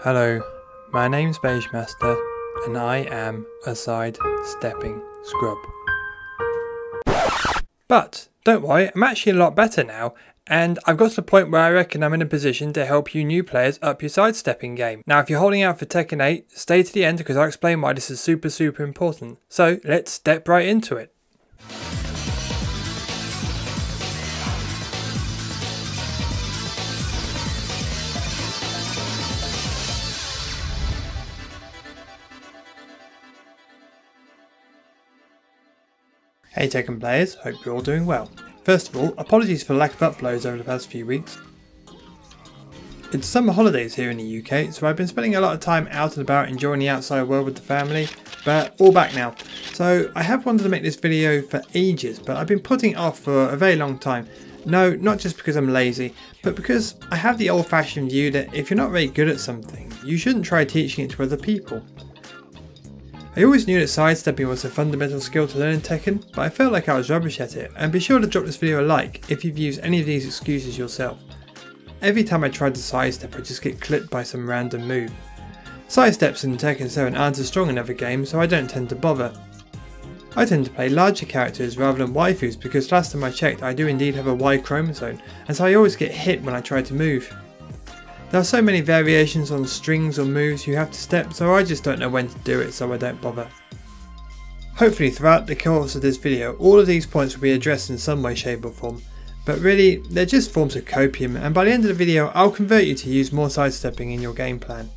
Hello, my name's Beige Master and I am a sidestepping scrub. But don't worry, I'm actually a lot better now, and I've got to the point where I reckon I'm in a position to help you new players up your sidestepping game. Now if you're holding out for Tekken 8, stay to the end because I'll explain why this is super important. So let's step right into it. Hey Tekken players, hope you're all doing well. First of all, apologies for the lack of uploads over the past few weeks. It's summer holidays here in the UK, so I've been spending a lot of time out and about enjoying the outside world with the family, but all back now. So I have wanted to make this video for ages, but I've been putting it off for a very long time. No, not just because I'm lazy, but because I have the old-fashioned view that if you're not very good at something, you shouldn't try teaching it to other people. I always knew that sidestepping was a fundamental skill to learn in Tekken, but I felt like I was rubbish at it, and be sure to drop this video a like if you've used any of these excuses yourself. Every time I tried to sidestep I just get clipped by some random move. Sidesteps in Tekken 7 aren't as strong in other games, so I don't tend to bother. I tend to play larger characters rather than waifus because last time I checked I do indeed have a Y chromosome, and so I always get hit when I try to move. There are so many variations on strings or moves you have to step, so I just don't know when to do it, so I don't bother. Hopefully throughout the course of this video all of these points will be addressed in some way, shape or form, but really they're just forms of copium, and by the end of the video I'll convert you to use more sidestepping in your game plan.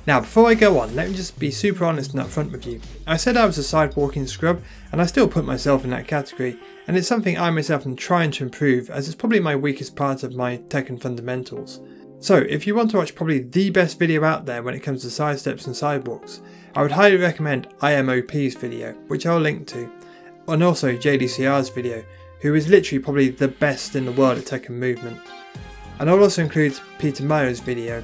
Now before I go on, let me just be super honest and upfront with you. I said I was a sidewalking scrub, and I still put myself in that category, and it's something I myself am trying to improve as it's probably my weakest part of my Tekken fundamentals. So if you want to watch probably the best video out there when it comes to sidesteps and sidewalks, I would highly recommend IMOP's video, which I'll link to, and also JDCR's video, who is literally probably the best in the world at Tekken movement. And I'll also include Peter Meyer's video.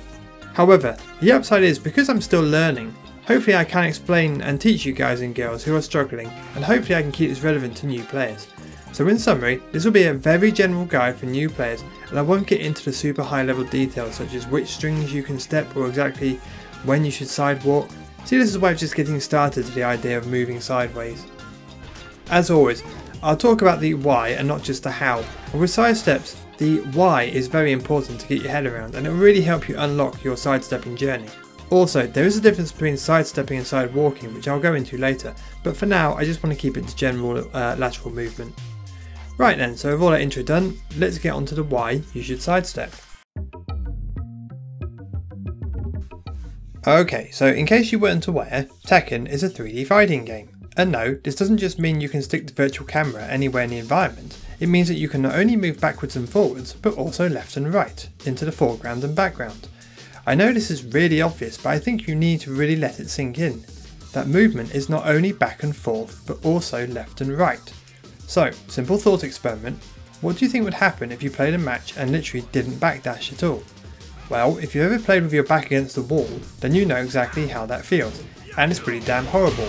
However, the upside is because I'm still learning, hopefully I can explain and teach you guys and girls who are struggling, and hopefully I can keep this relevant to new players. So in summary, this will be a very general guide for new players, and I won't get into the super high level details such as which strings you can step or exactly when you should sidewalk. See, this is why I'm just getting started to the idea of moving sideways. As always, I'll talk about the why and not just the how, and with sidesteps, the why is very important to get your head around, and it will really help you unlock your sidestepping journey. Also, there is a difference between sidestepping and sidewalking, which I'll go into later, but for now I just want to keep it to general lateral movement. Right then, so with all that intro done, let's get on to the why you should sidestep. Okay, so in case you weren't aware, Tekken is a 3D fighting game. And no, this doesn't just mean you can stick the virtual camera anywhere in the environment, it means that you can not only move backwards and forwards, but also left and right, into the foreground and background. I know this is really obvious, but I think you need to really let it sink in. That movement is not only back and forth, but also left and right. So, simple thought experiment, what do you think would happen if you played a match and literally didn't backdash at all? Well, if you've ever played with your back against the wall, then you know exactly how that feels, and it's pretty damn horrible.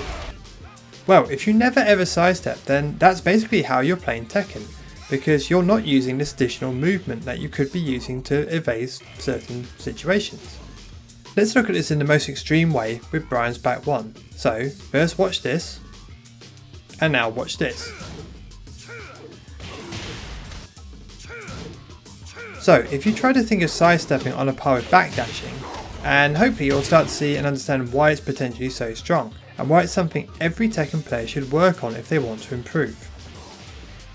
Well, if you never ever sidestep, then that's basically how you're playing Tekken, because you're not using this additional movement that you could be using to evade certain situations. Let's look at this in the most extreme way with Brian's back one. So, first watch this, and now watch this. So if you try to think of sidestepping on a par with backdashing, and hopefully you'll start to see and understand why it's potentially so strong, and why it's something every Tekken player should work on if they want to improve.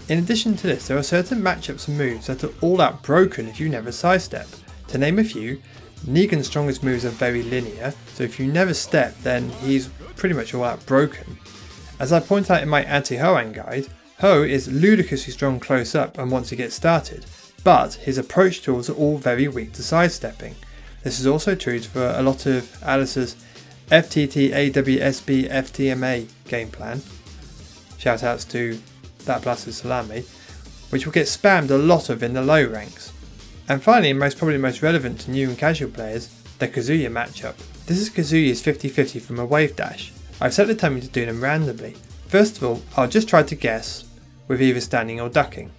In addition to this, there are certain matchups and moves that are all out broken if you never sidestep. To name a few, Negan's strongest moves are very linear, so if you never step then he's pretty much all out broken. As I point out in my anti-Hoang guide, Ho is ludicrously strong close up and once he gets started, but his approach tools are all very weak to sidestepping. This is also true for a lot of Alice's FTT AWSB FTMA game plan. Shoutouts to that plus Salami, which will get spammed a lot of in the low ranks. And finally, probably most relevant to new and casual players, the Kazuya matchup. This is Kazuya's 50-50 from a wave dash. I've set the timing to do them randomly. First of all, I'll just try to guess with either standing or ducking.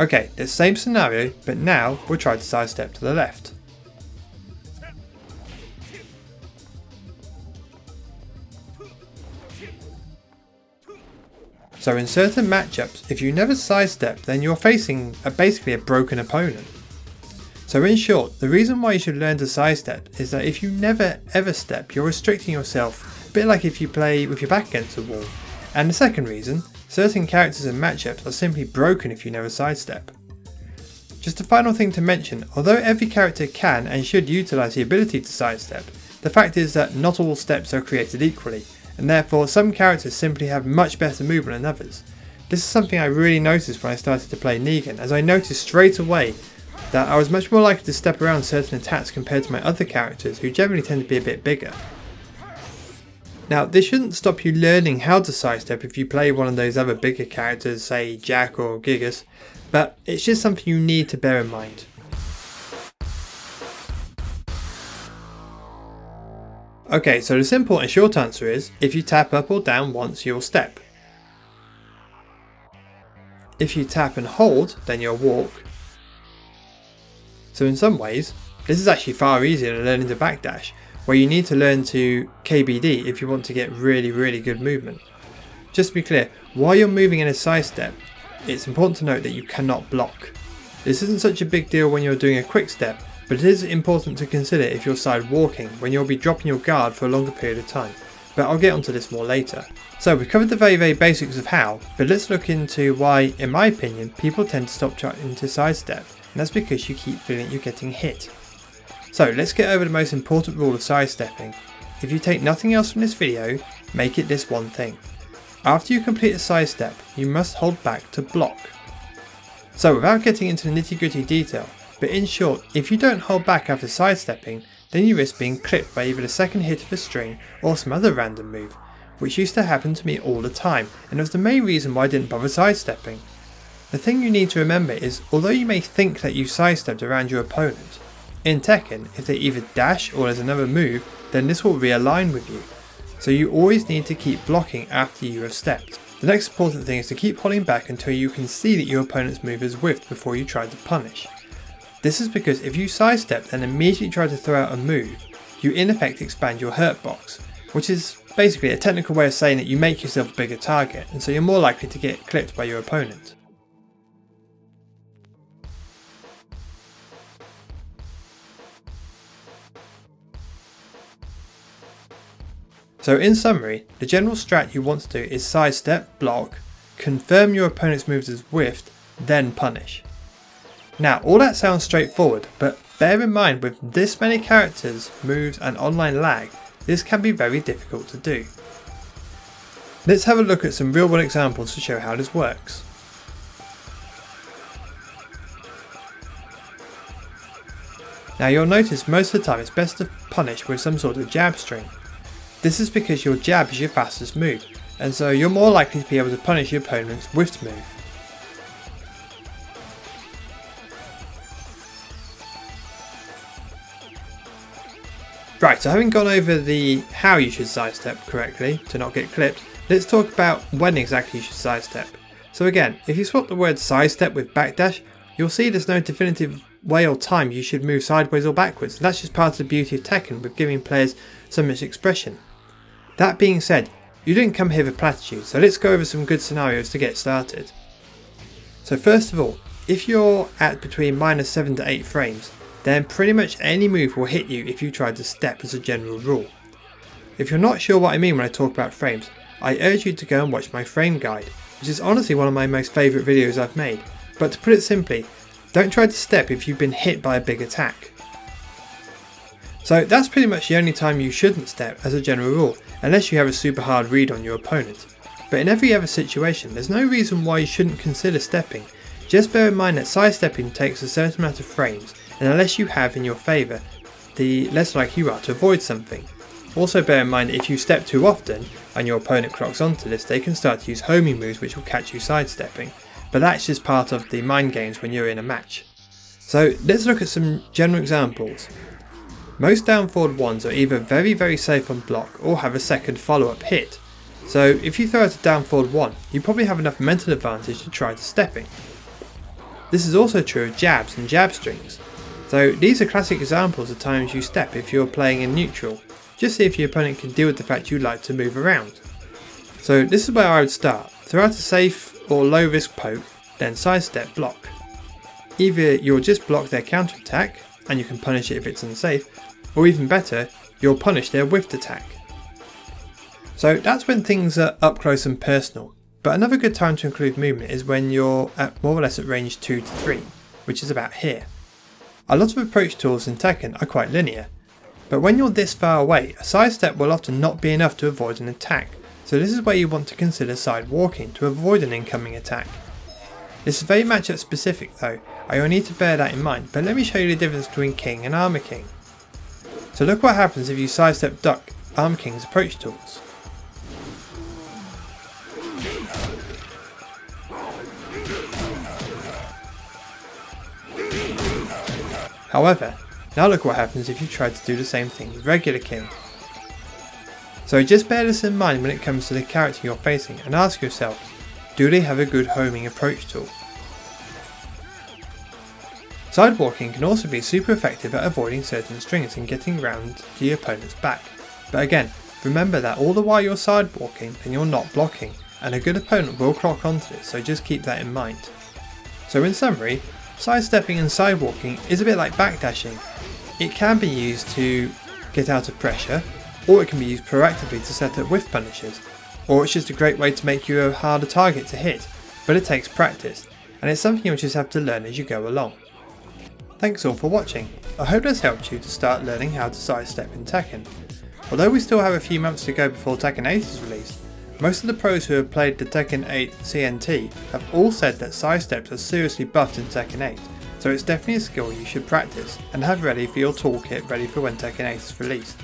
Okay, the same scenario, but now we'll try to sidestep to the left. So in certain matchups, if you never sidestep, then you're facing basically a broken opponent. So in short, the reason why you should learn to sidestep is that if you never ever step, you're restricting yourself, a bit like if you play with your back against the wall. And the second reason, certain characters and matchups are simply broken if you never sidestep. Just a final thing to mention, although every character can and should utilise the ability to sidestep, the fact is that not all steps are created equally, and therefore some characters simply have much better movement than others. This is something I really noticed when I started to play Negan, as I noticed straight away that I was much more likely to step around certain attacks compared to my other characters who generally tend to be a bit bigger. Now this shouldn't stop you learning how to sidestep if you play one of those other bigger characters, say Jack or Gigas, but it's just something you need to bear in mind. Okay, so the simple and short answer is, if you tap up or down once, you'll step. If you tap and hold, then you'll walk. So in some ways, this is actually far easier than learning to backdash, where you need to learn to KBD if you want to get really good movement. Just to be clear, while you're moving in a sidestep, it's important to note that you cannot block. This isn't such a big deal when you're doing a quick step, but it is important to consider if you're side walking, when you'll be dropping your guard for a longer period of time, but I'll get onto this more later. So we've covered the very basics of how, but let's look into why, in my opinion, people tend to stop trying to sidestep, and that's because you keep feeling you're getting hit. So let's get over the most important rule of sidestepping. If you take nothing else from this video, make it this one thing. After you complete a sidestep, you must hold back to block. So without getting into the nitty gritty detail, but in short, if you don't hold back after sidestepping, then you risk being clipped by either the second hit of a string or some other random move, which used to happen to me all the time, and it was the main reason why I didn't bother sidestepping. The thing you need to remember is, although you may think that you sidestepped around your opponent, in Tekken, if they either dash or there's another move, then this will realign with you. So you always need to keep blocking after you have stepped. The next important thing is to keep holding back until you can see that your opponent's move is whiffed before you try to punish. This is because if you sidestep and immediately try to throw out a move, you in effect expand your hurt box, which is basically a technical way of saying that you make yourself a bigger target, and so you're more likely to get clipped by your opponent. So in summary, the general strat you want to do is sidestep, block, confirm your opponent's moves as whiffed, then punish. Now all that sounds straightforward, but bear in mind with this many characters, moves and online lag, this can be very difficult to do. Let's have a look at some real world examples to show how this works. Now you'll notice most of the time it's best to punish with some sort of jab string. This is because your jab is your fastest move, and so you're more likely to be able to punish your opponent's whiffed move. Right, so having gone over the how you should sidestep correctly to not get clipped, let's talk about when exactly you should sidestep. So again, if you swap the word sidestep with backdash, you'll see there's no definitive way or time you should move sideways or backwards. That's just part of the beauty of Tekken with giving players so much expression. That being said, you didn't come here with platitudes, so let's go over some good scenarios to get started. So first of all, if you're at between -7 to 8 frames, then pretty much any move will hit you if you try to step as a general rule. If you're not sure what I mean when I talk about frames, I urge you to go and watch my frame guide, which is honestly one of my most favourite videos I've made. But to put it simply, don't try to step if you've been hit by a big attack. So that's pretty much the only time you shouldn't step as a general rule, unless you have a super hard read on your opponent. But in every other situation, there's no reason why you shouldn't consider stepping. Just bear in mind that sidestepping takes a certain amount of frames, and unless you have in your favour, the less likely you are to avoid something. Also bear in mind that if you step too often, and your opponent clocks onto this, they can start to use homing moves which will catch you sidestepping. But that's just part of the mind games when you're in a match. So let's look at some general examples. Most down forward ones are either very safe on block or have a second follow-up hit. So if you throw out a down forward one, you probably have enough mental advantage to try to stepping. This is also true of jabs and jab strings. So these are classic examples of times you step if you're playing in neutral. Just see if your opponent can deal with the fact you like to move around. So this is where I would start. Throw out a safe or low risk poke, then sidestep block. Either you'll just block their counter attack and you can punish it if it's unsafe, or even better, you'll punish their whiffed attack. So that's when things are up close and personal, but another good time to include movement is when you're at more or less at range 2 to 3, which is about here. A lot of approach tools in Tekken are quite linear, but when you're this far away, a sidestep will often not be enough to avoid an attack, so this is where you want to consider side walking to avoid an incoming attack. This is very matchup specific though, I will need to bear that in mind, but let me show you the difference between King and Armor King. So look what happens if you sidestep duck Armor King's approach tools. However, now look what happens if you try to do the same thing with regular King. So just bear this in mind when it comes to the character you're facing and ask yourself, do they have a good homing approach tool? Sidewalking can also be super effective at avoiding certain strings and getting around to your opponent's back. But again, remember that all the while you're sidewalking and you're not blocking, and a good opponent will clock onto this, so just keep that in mind. So in summary, sidestepping and sidewalking is a bit like backdashing. It can be used to get out of pressure, or it can be used proactively to set up whiff punishes, or it's just a great way to make you a harder target to hit, but it takes practice, and it's something you'll just have to learn as you go along. Thanks all for watching. I hope this helped you to start learning how to sidestep in Tekken. Although we still have a few months to go before Tekken 8 is released, most of the pros who have played the Tekken 8 CNT have all said that sidesteps are seriously buffed in Tekken 8, so it's definitely a skill you should practice and have ready for your toolkit ready for when Tekken 8 is released.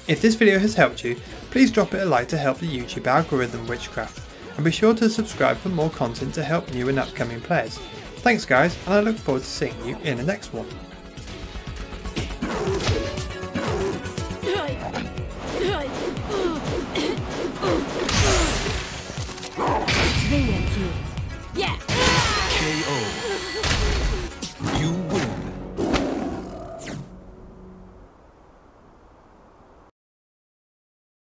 If this video has helped you, please drop it a like to help the YouTube algorithm witchcraft, and be sure to subscribe for more content to help new and upcoming players. Thanks guys, and I look forward to seeing you in the next one. KO. You win.